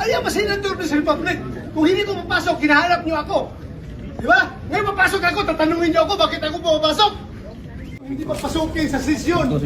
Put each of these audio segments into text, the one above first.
I am a senator of this republic. Kung hindi ko papasok, hinahanap niyo ako. Di ba? Ngayon papasok ako, tatanungin niyo ako bakit ako pumapasok. Kung hindi papasukin sa sesyon,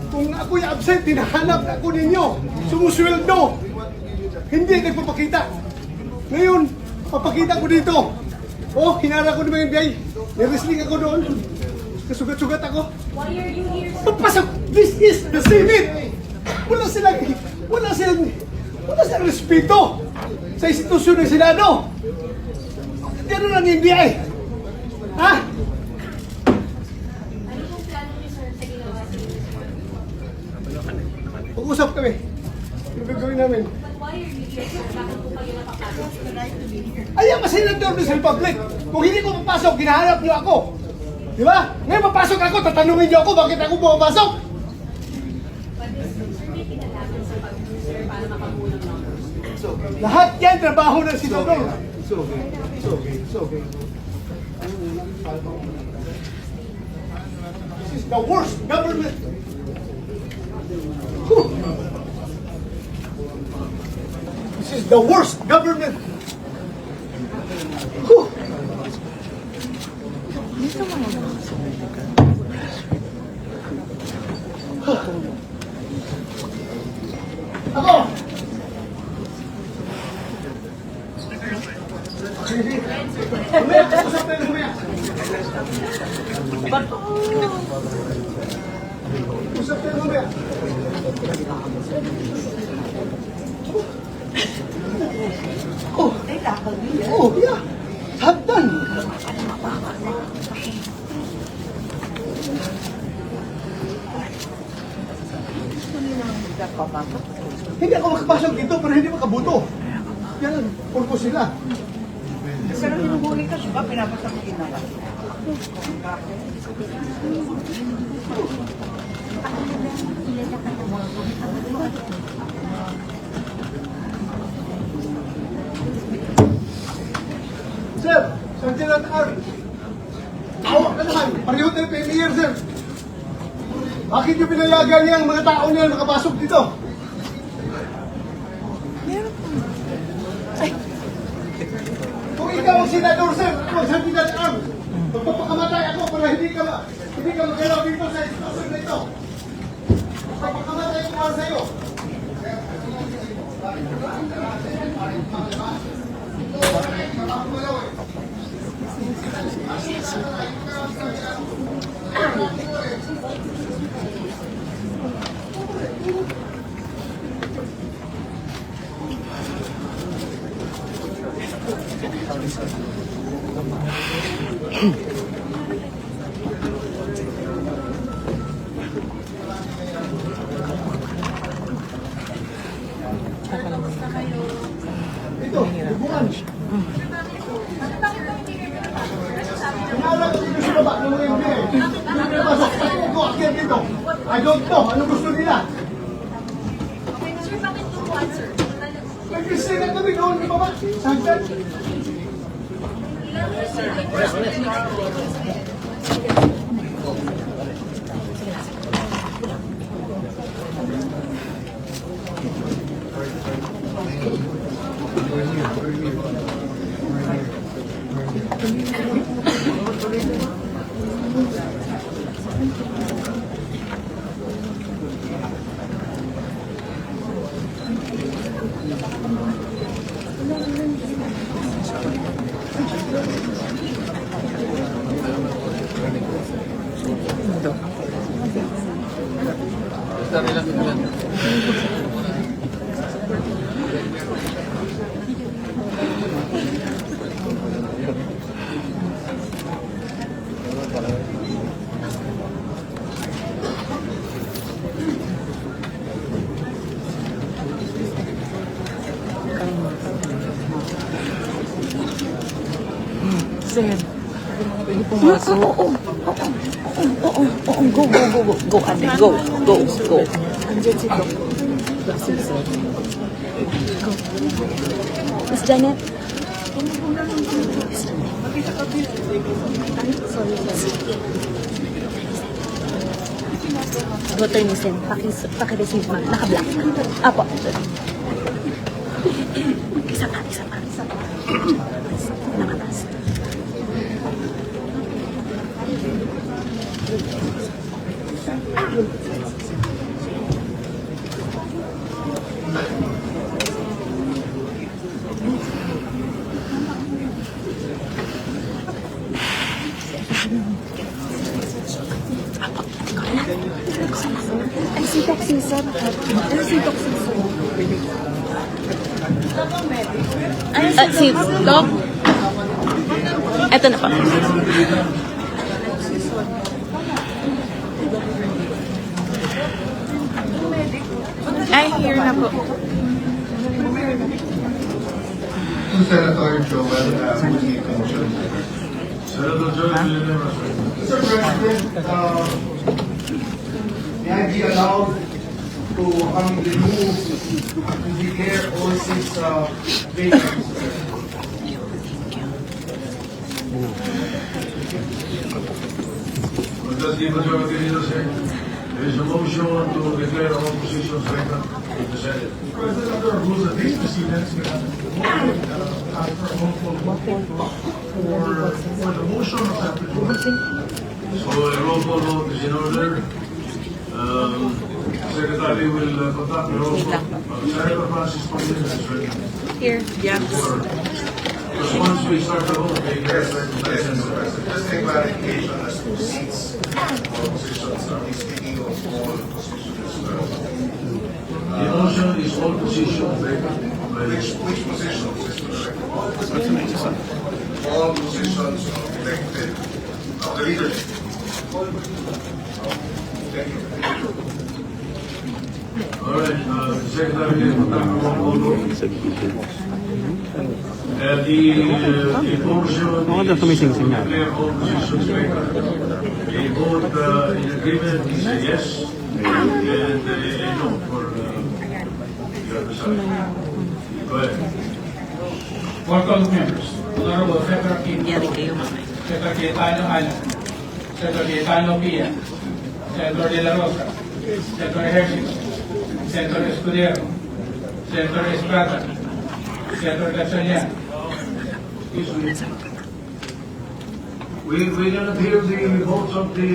kung ako'y absent, hinahanap ako ninyo. Sumusweldo. Hindi nagpapakita. Ngayon, papakita ko dito. Oh, hinara ko ng mga NBI. Nirestling ako doon. Kasugat-sugat ako. Why are you here, sir? Papasok! This is the Senate! Wala silang respeto sa institusyon ng Senado. Ganun ang NBI. Ha? Ano pong plano niyo, sir, sa ginawa sa inyo? Pag-usap kami. Yung gagawin namin. But why are you here, sir? Bakit po kayo napapasok? I am a senator of this republic. Kung hindi ko papasok, hinahanap niyo ako. Di ba? Ngayon papasok ako, tatanungin niyo ako bakit ako pumapasok. But is sir, may kinalaman sa pag-sir para makabulang numbers? Lahat yan, trabaho ng senador. It's okay. This is the worst government. Whew. This is the worst government. Whew. Ako. Mamaya, usap tayo mamaya. Usap tayo mamaya. Oh, yeah. Hagdan. Hindi ako makapasok dito pero hindi makabuto. Yan ang purpose nila. Pero tinuhuli ka, diba? Pinapasok mo ginala. Sir, Sergeant at Arms. Awak na naman. Pareho tayo premier, sir. Bakit niyo pinayagan niya ang mga tao niya nakapasok dito? Kung ikaw ang senador, sir, ako ang Sergeant at Arms. Magpapakamatay ako para hindi ka magalaw dito sa institusyon na ito. Magpapakamatay ko para sa'yo. Ito, hubungan. Pinala ko dito sa baba ng mga NBI. Pinapasok ako, akyat dito. I don't know, ano gusto nila? Okay, sir, bakit turuan, sir? Nag-isay na kami doon sa baba. Sagdan. Sir, pwede pumasok. Oo. Go, ate. Go. Andiyan si Doc. Go. Miss Janet. Water ni Sen. Paki-receive, ma'am. Naka-black. Apo. Si Doc? Eto na pa. Ay, here na po. Senator Joel, who's the motion? Senator Joel Villanueva. Mr. President, may I be allowed to remove and declare all six vacancies? Does the majority leader say there is a motion to declare all positions vacant in the Senate? President, under our rules of these proceedings, we have to ask for a roll call vote for the motion of that resolution. So a roll call vote is in order. Secretary will conduct the roll call. Senator Francis Pangilinan is ready. Here. Yeah. Because once we start the vote, they get Just a clarification as to seats or positions. Are we speaking of all positions? the motion is all positions vacant. Which positions, Mr. Director? All positions of elected of the leadership. Thank you. All right, Secretary will conduct the roll call vote. The motion is to declare all positions vacant. The vote in agreement is a yes and a no for the other side. Go ahead. Roll call members. Honorable Senator Kim, Yari kayo mamaya. Senator Cayetano Alan, Senator Cayetano Pia, Senator De La Rosa, Senator Ejercito, Senator Escudero, Senator Estrada, Senator Gatchalian. We cannot hear the votes of the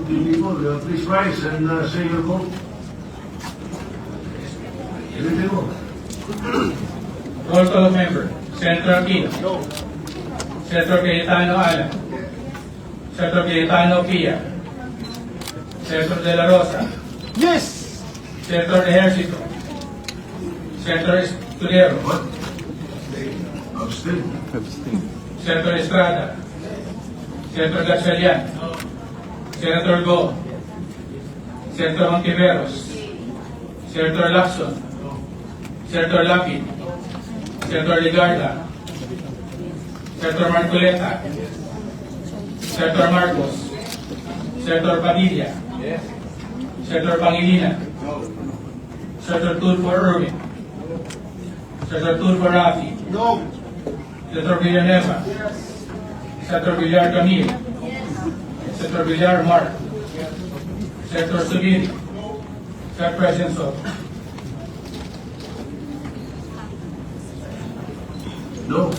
people. Please rise and say your vote. Anything more? Roll call member. Senator Aquino. No. Senator Cayetano Alan. Senator Cayetano Pia. Senator De La Rosa. Yes! Senator Ejercito. Senator Escudero. What? Abstain. Senator Estrada. Senator Gatchalian. Senator Go. Senator Montiveros. Senator Lacson. Senator Lapid. Senator Ligarda. Senator Marcoleta. Senator Marcos. Senator Padilla. Senator Pangilinan. Senator Tulfo Irwin. Senator Tulfo Rafi. No! Senator Villanueva. Senator Villar Camille. Senator Villar Mark. Senator Subiri. Senator President Soto. No.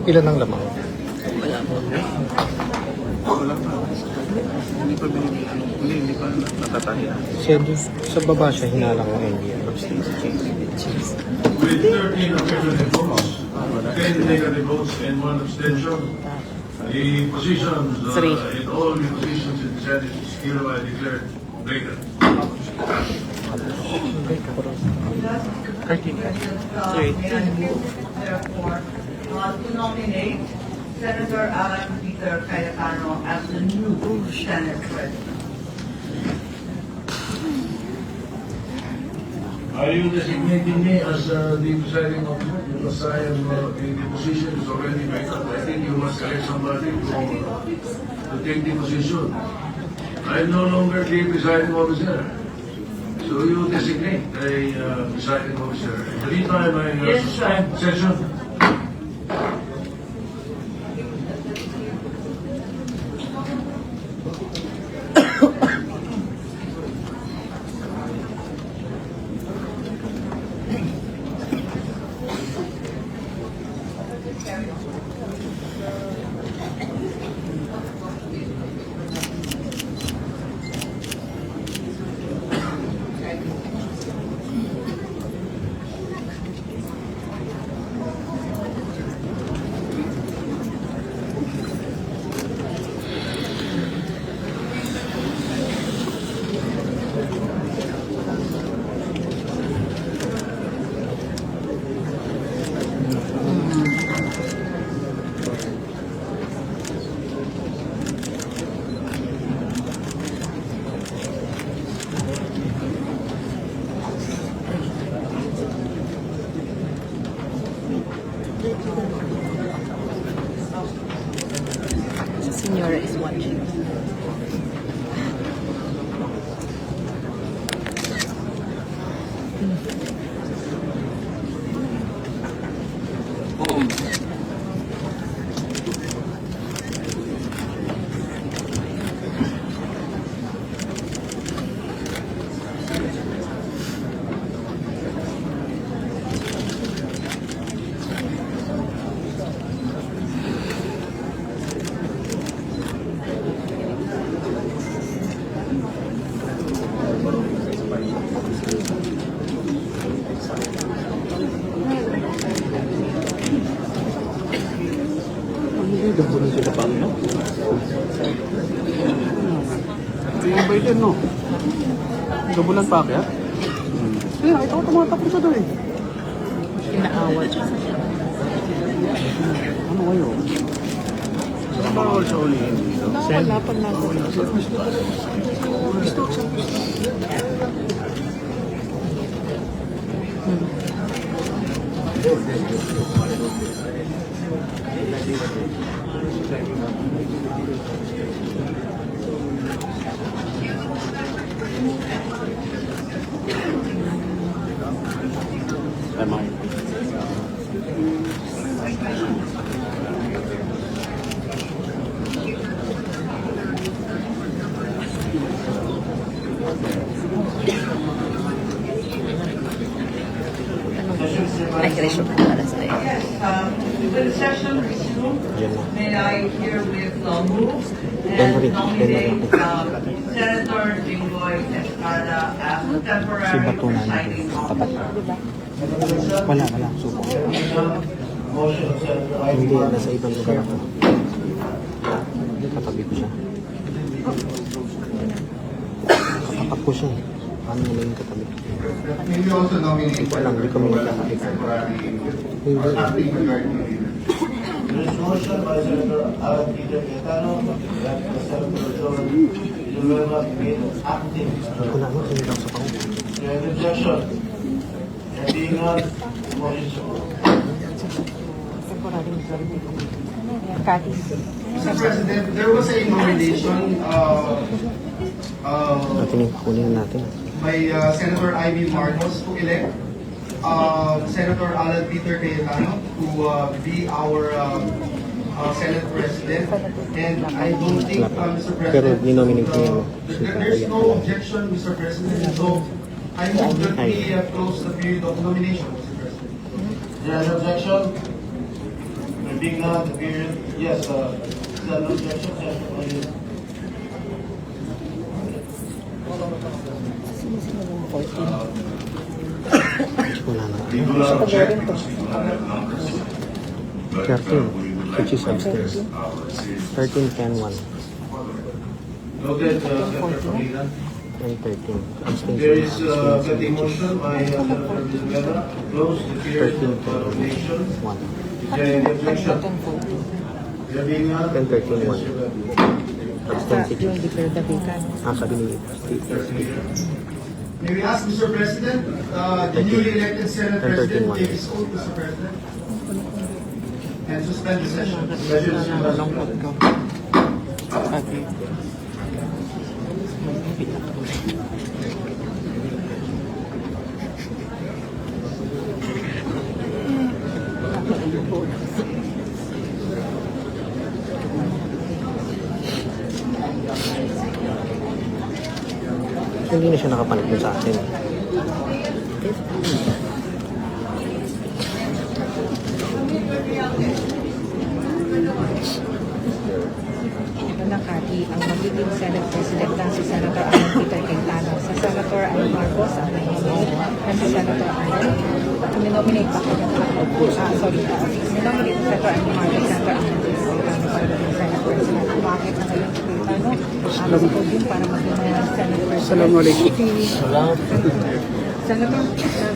Ilan ang lamang? Wala po. Sa baba siya, hinalang ng NBI. With 13 affirmative votes, 10 negative votes, and 1 abstention, the positions Three. in all the positions in the Senate is hereby declared vacant. 13. Therefore, to nominate Senator Alan Peter Cayetano as the new Senate President. Are you designating me as the presiding officer? Because I am, the position is already vacant. I think you must select somebody to take the position. I am no longer the presiding officer. So you designate a presiding officer. In the meantime, I Yes, sir. suspend session. Hindi, dabunan sila pa, no? Yung Biden, no? Gabulan pa kaya? Kaya, ito ko tumatakbo sa doon eh. Inaawat siya. Ano kayo? Saan bawal sa ulihin? Nakakalapan lang ko. Tama. Ay, Crescio, para sa'yo. Yes, will the session resume? May I herewith move and nominate Senator Jinggoy Estrada as the temporary presiding officer. Wala, suko. Hindi, nasa ibang lugar ako. Katabi ko siya. Katapat ko siya. Paano mo yung katabi? May you also nominate Hindi ko alam, hindi kami nagkakabit. temporary Hindi. acting majority leader. There's motion by Senator Alan Peter Cayetano that the Senator John Villanueva be acting. Hindi ko na ano, sinitaw sa pao. There is objection. And being none, motion support. Mr. President, there was a nomination Natin yung kunin natin. by Senator Ivy Marcos to elect Senator Alan Peter Cayetano to be our Senate President. And I don't think, Mr. Pero President, ninominate niya. there's no objection, Mr. President. So I move that we close the period of nomination, Mr. President. There is objection. There being none, the period, yes, is there no objection? Senator, Wala na. We do not object because we do not have numbers. But 13, we would like which is to upstairs. express our serious 13, 10, 1. noted, Senator Pangilinan. And 13. Abstain There is sila. a motion by Senator Villanueva to close the period 13, of nomination. 1. Is there any objection? There being none. 10, 13, 1. Abstain si Yung declare the vacant. sabi ni May we ask, Mr. President, the newly elected Senate President take his oath, Mr. President, and suspend the session. Session is suspended. Hindi na siya nakapanik dun sa atin. Ito na, Kati, ang magiging Senate President na si Senator Alan Peter Cayetano. Sa Senator Ivy Marcos, ang nominate, at si Senator Alan. Nominate pa ko yung nominate si Senator Ivy Marcos, Senator Alan Peter Cayetano para maging Senate President. Bakit na ngayon si Cayetano? Alam ko din para maging Senate President. Assalamualaikum. Senator,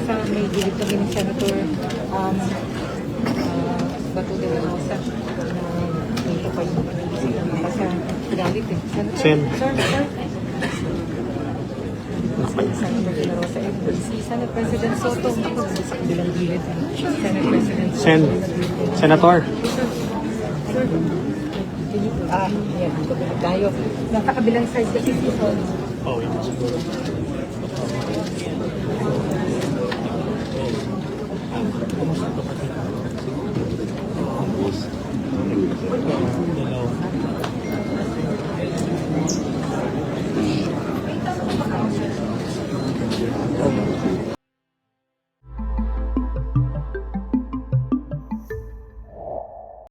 sa may gilid kami ni Senator Bato de la Rosa na ito pa yung kasi galit eh. Sen. Sir. Senator de la Rosa and si Senate President Soto ako sa kabilang gilid. Senate President Soto. Sen. Senator. Sir. Yan. Tayo. Nasa kabilang side kasi si Soto. Oh, ito siguro. Kumusta to?